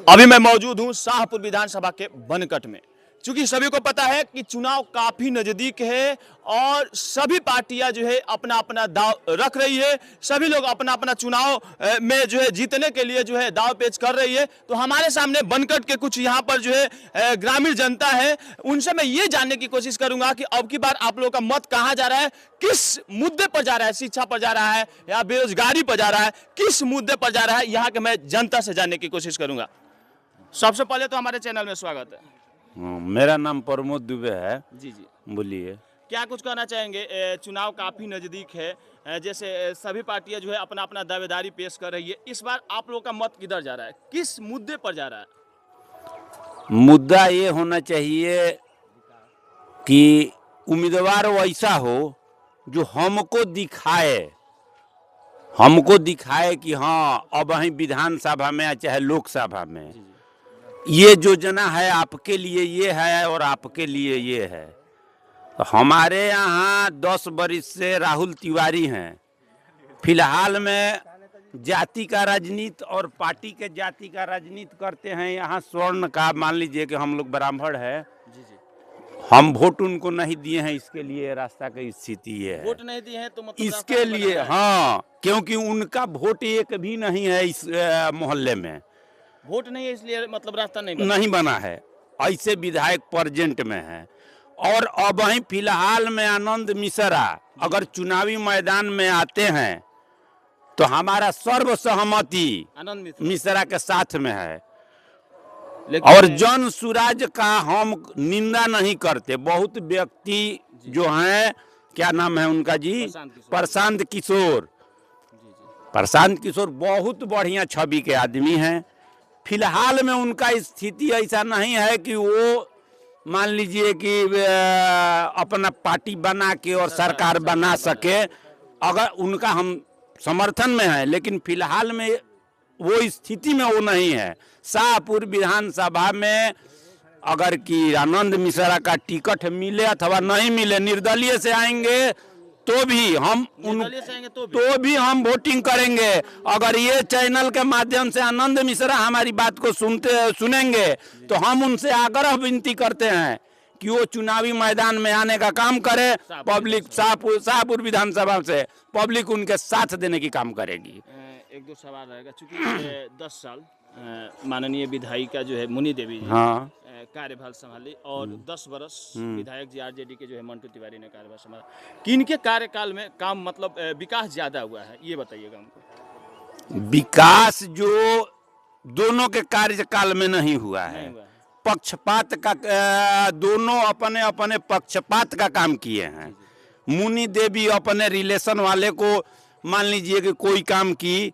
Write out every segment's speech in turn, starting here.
अभी मैं मौजूद हूं शाहपुर विधानसभा के बनकट में। क्योंकि सभी को पता है कि चुनाव काफी नजदीक है और सभी पार्टियां जो है अपना अपना दाव रख रही है। सभी लोग अपना अपना चुनाव में जो है जीतने के लिए जो है दाव पेच कर रही है। तो हमारे सामने बनकट के कुछ यहाँ पर जो है ग्रामीण जनता है, उनसे मैं ये जानने की कोशिश करूंगा कि अब की बार आप लोगों का मत कहाँ जा रहा है, किस मुद्दे पर जा रहा है, शिक्षा पर जा रहा है या बेरोजगारी पर जा रहा है, किस मुद्दे पर जा रहा है, यहाँ के मैं जनता से जानने की कोशिश करूंगा। सबसे पहले तो हमारे चैनल में स्वागत है। मेरा नाम प्रमोद दुबे है। जी जी, बोलिए। क्या कुछ कहना चाहेंगे? चुनाव काफ़ी नज़दीक है, जैसे सभी पार्टियां जो है अपना अपना दावेदारी पेश कर रही है। इस बार आप लोगों का मत किधर जा रहा है, किस मुद्दे पर जा रहा है? मुद्दा ये होना चाहिए कि उम्मीदवार वैसा हो जो हमको दिखाए कि हाँ अब वहीं विधानसभा में चाहे लोकसभा में ये योजना है, आपके लिए ये है और आपके लिए ये है। तो हमारे यहाँ 10 बरिस से राहुल तिवारी हैं। फिलहाल में जाति का राजनीति और पार्टी के जाति का राजनीति करते हैं। यहाँ स्वर्ण का मान लीजिए कि हम लोग ब्राह्मण है, जी जी, हम वोट उनको नहीं दिए हैं, इसके लिए रास्ता की स्थिति ये है। वोट नहीं दिए हैं तो मतलब इसके लिए हाँ, क्योंकि उनका वोट एक भी नहीं है इस मोहल्ले में। वोट नहीं है इसलिए मतलब रास्ता नहीं बना है। ऐसे विधायक प्रेजेंट में है। और अब ही फिलहाल में आनंद मिश्रा अगर चुनावी मैदान में आते हैं तो हमारा सर्वसहमति आनंद मिश्रा के साथ में है। और जन सुराज का हम निंदा नहीं करते। बहुत व्यक्ति जो हैं, क्या नाम है उनका जी, प्रशांत किशोर बहुत बढ़िया छवि के आदमी हैं। फिलहाल में उनका स्थिति ऐसा नहीं है कि वो मान लीजिए कि अपना पार्टी बना के और सरकार बना सके। अगर उनका हम समर्थन में है, लेकिन फिलहाल में वो स्थिति में वो नहीं है। शाहपुर विधानसभा में अगर कि आनंद मिश्रा का टिकट मिले अथवा नहीं मिले, निर्दलीय से आएंगे तो भी हम वोटिंग करेंगे। अगर ये चैनल के माध्यम से आनंद मिश्रा हमारी बात को सुनेंगे तो हम उनसे आग्रह विनती करते हैं कि वो चुनावी मैदान में आने का काम करे। पब्लिक शाहपुर विधानसभा से पब्लिक उनके साथ देने की काम करेगी। एक दो सवाल रहेगा, चूंकि 10 साल माननीय विधायिका जो है मुनि देवी जी हाँ कार्यभार संभाली और 10 वर्ष विधायक जी आरजेडी के जो है मंटू तिवारी ने कार्यभार संभाला। किनके कार्यकाल में काम मतलब विकास ज्यादा हुआ है, ये बताइएगा हमको। विकास जो दोनों के कार्यकाल में नहीं हुआ है, पक्षपात का दोनों अपने अपने पक्षपात का काम किए हैं। मुनि देवी अपने रिलेशन वाले को मान लीजिए कि कोई काम की,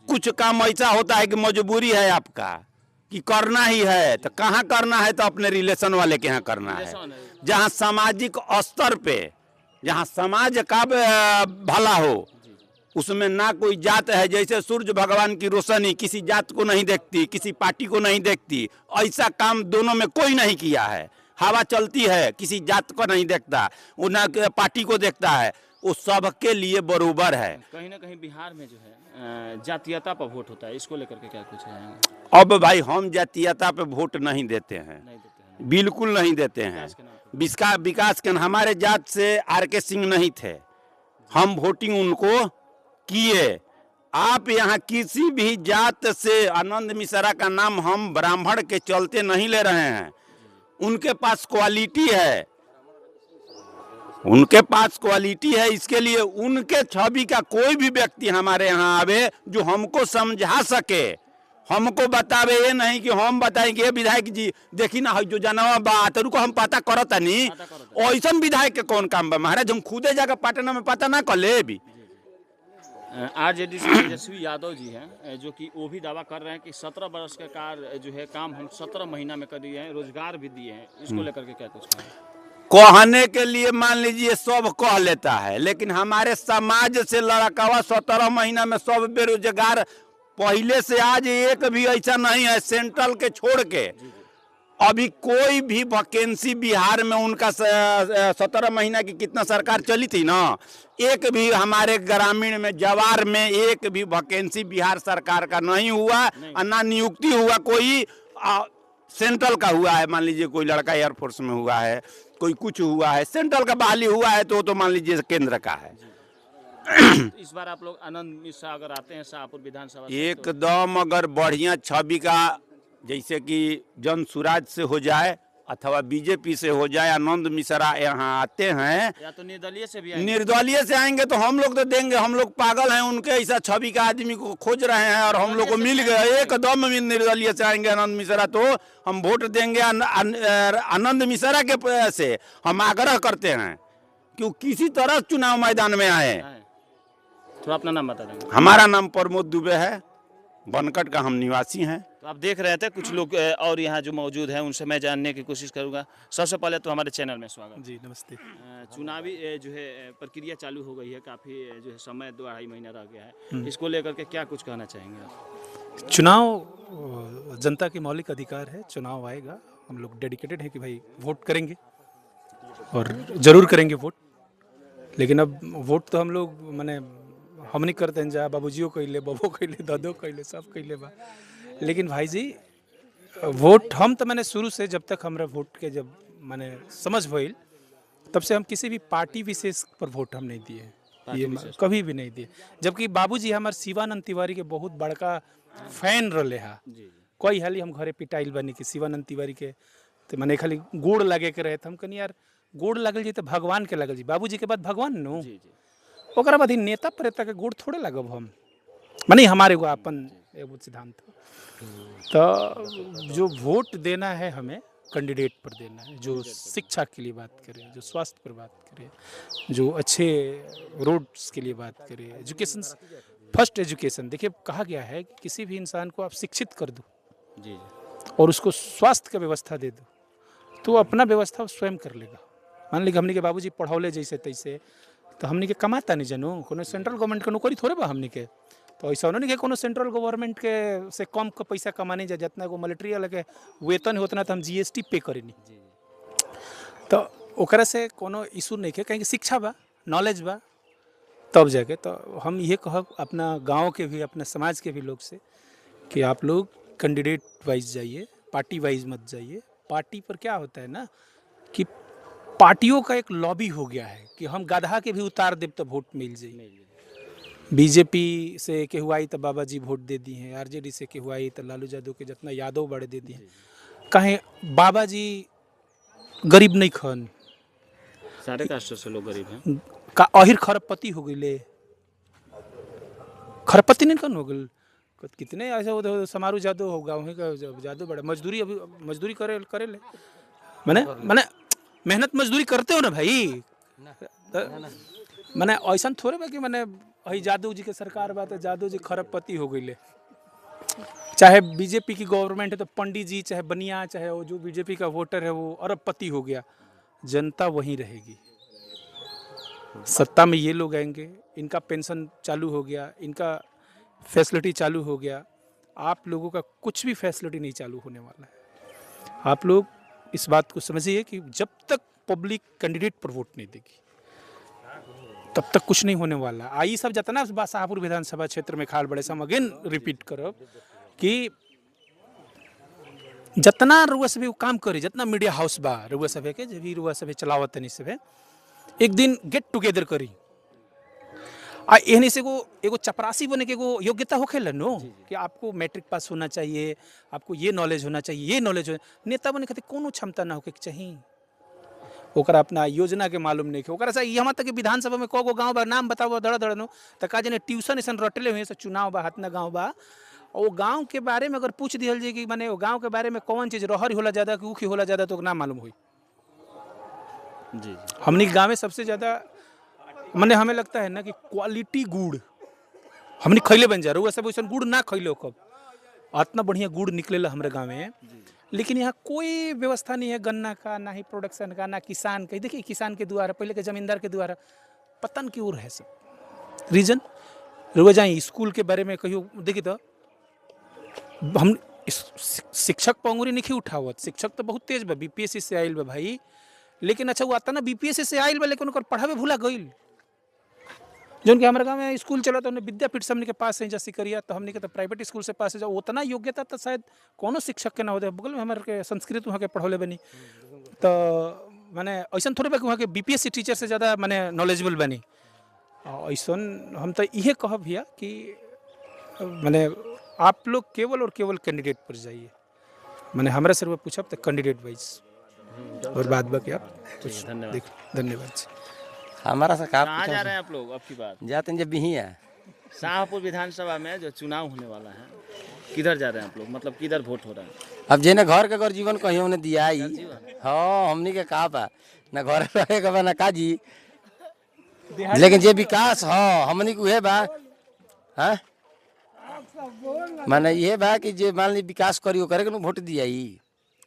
कुछ काम ऐसा होता है कि मजबूरी है आपका कि करना ही है, तो कहाँ करना है, तो अपने रिलेशन वाले के यहाँ करना है। जहाँ सामाजिक स्तर पे, जहाँ समाज का भला हो, उसमें ना कोई जात है। जैसे सूर्य भगवान की रोशनी किसी जात को नहीं देखती, किसी पार्टी को नहीं देखती, ऐसा काम दोनों में कोई नहीं किया है। हवा चलती है, किसी जात को नहीं देखता, वो ना पार्टी को देखता है, वो सबके लिए बराबर है। कहीं ना कहीं बिहार में जो है जातीयता पर वोट होता है, इसको लेकर के क्या कुछ है? अब भाई हम जातीयता पे वोट नहीं देते हैं, बिल्कुल नहीं देते हैं। विकास के हमारे जात से आर.के. सिंह नहीं थे, हम वोटिंग उनको किए। आप यहाँ किसी भी जात से आनंद मिश्रा का नाम हम ब्राह्मण के चलते नहीं ले रहे हैं। उनके पास क्वालिटी है, इसके लिए उनके छवि का कोई भी व्यक्ति हमारे यहाँ आवे जो हमको समझा सके, हमको बतावे। ये नहीं कि हम बताएंगे विधायक जी देखी ना जो जानवा बात को हम पता करता नहीं, ऐसा विधायक के कौन काम बा महाराज, हम खुदे जाकर पटना में पता ना कर ले भी। आरजेडी से तेजस्वी यादव जी हैं जो कि वो भी दावा कर रहे हैं कि 17 वर्ष का कार्य जो है काम हम 17 महीना में कर दिए हैं, रोजगार भी दिए हैं। इसको लेकर के क्या कुछ कहने के लिए मान लीजिए सब कह लेता है, लेकिन हमारे समाज से लड़कावा 17 महीना में सब बेरोजगार। पहले से आज एक भी ऐसा नहीं है, सेंट्रल के छोड़ के अभी कोई भी वैकेंसी बिहार में उनका 17 महीना की कितना सरकार चली थी ना, एक भी हमारे ग्रामीण में जवार में एक भी वैकेंसी बिहार सरकार का नहीं हुआ और ना नियुक्ति हुआ। कोई सेंट्रल का हुआ है, मान लीजिए कोई लड़का एयरफोर्स में हुआ है, कोई कुछ हुआ है, सेंट्रल का बहाली हुआ है तो मान लीजिए केंद्र का है। इस बार आप लोग आनंद मिश्रा अगर आते हैं शाहपुर विधानसभा से, एकदम अगर बढ़िया छवि का, जैसे कि जन सुराज से हो जाए अथवा बीजेपी से हो जाए, आनंद मिश्रा यहाँ आते हैं या तो निर्दलीय से भी आएंगे। निर्दलीय से आएंगे तो हम लोग तो देंगे। हम लोग पागल हैं, उनके ऐसा छवि का आदमी को खोज रहे हैं और हम लोग को मिल गया। एकदम निर्दलीय से आएंगे आनंद मिश्रा तो हम वोट देंगे। आनंद मिश्रा के से हम आग्रह करते हैं कि वो किसी तरह चुनाव मैदान में आए। थोड़ा अपना नाम बता देंगे। हमारा नाम प्रमोद दुबे है, बनकट का हम निवासी हैं। तो आप देख रहे थे कुछ लोग और यहाँ जो मौजूद हैं उनसे मैं जानने की कोशिश करूंगा। सबसे पहले तो हमारे चैनल में स्वागत जी, नमस्ते। चुनावी जो है प्रक्रिया चालू हो गई है, काफ़ी जो है समय 2-2.5 महीना रह गया है, इसको लेकर के क्या कुछ कहना चाहेंगे आप? चुनाव जनता के मौलिक अधिकार है, चुनाव आएगा, हम लोग डेडिकेटेड है कि भाई वोट करेंगे और ज़रूर करेंगे वोट। लेकिन अब वोट तो हम लोग माने हम नहीं करते हैं, जा बाबूजियो कैले, बबो कैले, दादो कैले, सब कैले बा। लेकिन भाई जी वोट हम तो मैंने शुरू से जब तक हमारा वोट के जब मैंने समझ भइल तब से हम किसी भी पार्टी विशेष पर वोट हम नहीं दिए, ये कभी भी नहीं दिए। जबकि बाबूजी हमारे शिवानंद तिवारी के बहुत बड़का फैन रहे हा। कोई हाली हम घरे पिटाइल बनी कि शिवानंद तिवारी के तो मैंने खाली गोड़ लगे के रहे थे। हम कहनी यार गोड़ लगल जी तो भगवान के लगल जी, बाबूजी के बाद भगवान नु, ओकरा बाद ही नेता प्रेता के गोड़ थोड़े लगब हम, मानी हमारे को अपन एगो सिद्धांत। तो जो वोट देना है हमें कैंडिडेट पर देना है जो शिक्षा के लिए बात करे, जो स्वास्थ्य पर बात करे, जो अच्छे रोड्स के लिए बात करे, एजुकेशन फर्स्ट एजुकेशन। देखिए कहा गया है कि किसी भी इंसान को आप शिक्षित कर दो जी और उसको स्वास्थ्य का व्यवस्था दे दो तो अपना व्यवस्था स्वयं कर लेगा। मान लीजिए हमने के बाबूजी पढ़ौले जैसे तैसे तो हमने के कमाता नहीं जानू, कोनो सेंट्रल गवर्नमेंट का नौकरी थोड़े बा हमने के, तो ऐसा नहीं कि कोनो सेंट्रल गवर्नमेंट के से कम का पैसा कमाने जा, जितना को मिलिट्री वाला के वेतन होतना तो हम जीएसटी पे करेनी। तो ओकरा से कोनो इशू नहीं है, कहीं शिक्षा बा, नॉलेज बा, तब जाके। तो हम ये कहब अपना गांव के भी, अपने समाज के भी लोग से कि आप लोग कैंडिडेट वाइज जाइए, पार्टी वाइज मत जाइए। पार्टी पर क्या होता है ना कि पार्टियों का एक लॉबी हो गया है कि हम गधा के भी उतार देव तो वोट मिल जाए। बीजेपी से के हुआ तो बाबा जी वोट दे दी हैं, आरजेडी से के हुआ तो लालू यादव के जितना यादव बड़े दे दिए। कहें बाबा जी गरीब नहीं खन, सारे कास्ट से लोग गरीब हैं का अहिर खरबपति हो गई, खरबपति नहीं कन हो गई। कितने ऐसे समारू जादू होगा, वहीं का जादू बड़ा मजदूरी, अभी मजदूरी करे ले, मैंने मेहनत मजदूरी करते हो ना भाई। मैंने ऐसा थोड़े बा कि मैंने वही जादू जी के सरकार बात है, जादू जी खरबपति हो गई ले। चाहे बीजेपी की गवर्नमेंट है तो पंडित जी, चाहे बनिया, चाहे वो जो बीजेपी का वोटर है वो अरबपति हो गया। जनता वहीं रहेगी, सत्ता में ये लोग आएंगे, इनका पेंशन चालू हो गया, इनका फैसिलिटी चालू हो गया। आप लोगों का कुछ भी फैसिलिटी नहीं चालू होने वाला है। आप लोग इस बात को समझिए कि जब तक पब्लिक कैंडिडेट पर वोट नहीं देगी तब तक कुछ नहीं होने वाला। आई सब जितना शाहपुर विधानसभा क्षेत्र में खाल बड़े से हम अगेन रिपीट करब कि जितना रुआ सभी काम करे, जितना मीडिया हाउस बा रुआ सभे के, जब भी रुआ सभे चलावत नहीं सभे, एक दिन गेट टुगेदर करी आ एहने से एगो चपरासी बने के एगो योग्यता होखेला नो कि आपको मैट्रिक पास होना चाहिए, आपको ये नॉलेज होना चाहिए, ये नॉलेज हो। नेता बने खातिर कोनो क्षमता ना होके चाहिए, ओकरा अपना योजना के मालूम नहीं है। ओकरा से यहाँ तक कि विधानसभा में कगो गाँव बा नाम बताओ धड़ धड़ नो तो का जने ट्यूशन ऐसा रटले हुए से चुनाव बा, हाथना गाँव बा, और वो गाँव के बारे में अगर पूछ दिया जाए कि मैंने वो गाँव के बारे में कौन चीज़ रहरी होला ज़्यादा कि ऊखी होला ज़्यादा तो ना मालूम हुई। जी हमने गाँव में सबसे ज़्यादा मैंने हमें लगता है ना कि क्वालिटी गुड़ हमने खैले बन जा रहा है, सब वैसा गुड़ ना खैलो कब, इतना बढ़िया गुड़ निकलेला हमारे गाँव में। लेकिन यहाँ कोई व्यवस्था नहीं है गन्ना का, ना ही प्रोडक्शन का, ना किसान का। देखिए किसान के द्वारा, पहले के जमींदार के द्वारा पतन की ओर है सब। रीजन रुआ जाए स्कूल के बारे में कहियो देखिए तो हम शिक्षक पंगुरी नहीं उठावत, शिक्षक तो बहुत तेज बा, बीपीएससी से आइल बा भाई, लेकिन अच्छा वो आता ना बीपीएससी से आइल बा लेकिन उनकर पढ़ावे भूला गइल। जो कि हमारे गाँव में स्कूल चला तो हमने विद्यापीठ से हमने के पास है जैसे करिया, तो हमने के तो प्राइवेट स्कूल से पास है, जब उतना योग्यता तो शायद कोनो शिक्षक के ना होते। बगल में हमारे के संस्कृत वहाँ के पढ़ौले बनी, तो मैंने ऐसा थोड़े बा कि वहाँ के बीपीएससी टीचर से ज़्यादा मैंने नॉलेजेबल बनी। ऐसा हम तो ये कह भैया कि मैंने आप लोग केवल और केवल कैंडिडेट पर जाइए, मैंने हमारे सर पूछा तो कैंडिडेट वाइज और बाद बाकी आप कुछ धन्यवाद। धन्यवाद। हमारा से कहाँ जा रहे हैं आप लोग अब की बात? जाते हैं जब भी है शाहपुर विधानसभा में जो चुनाव होने वाला है, किधर जा रहे हैं आप लोग, मतलब किधर वोट हो रहा है? अब जेने घर के अगर जीवन कहीं उन्हें दिया ही। हाँ हमनी के कहा बा ना घर रहे के बा ना काजी, लेकिन जे विकास हाँ हमनी के उहे बा। हाँ माने ये बा कि जे मान ली विकास करी करे के वोट दिया ही।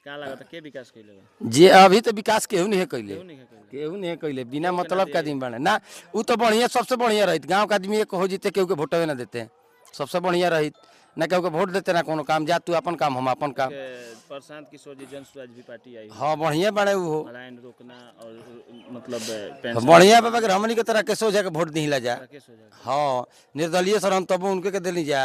क्या लगा था के विकास कैले? जे अभी तो विकास केहू नहीं कैले, नहीं है कैले। केहू नहीं कैले, बिना मतलब के आदमी बने ना। वो तो बढ़िया सबसे बढ़िया रहित, गाँव का आदमी एक हो जीते केहू के वोटवे ना देते, सबसे बढ़िया रहित ना केहू के वोट देते ना कोनो काम। जा तू अपन काम हम अपन काम। प्रशांत किशोर जी जन स्वराज भी पार्टी आई, हाँ बढ़िया बने वो पलायन रोकना और मतलब पेंशन बढ़िया बाबा के हमनी के तरह के सोचा के वोट दी जा। केस हो जाएगा। हाँ निर्दलीय सर हम तब उनके के दिली जा।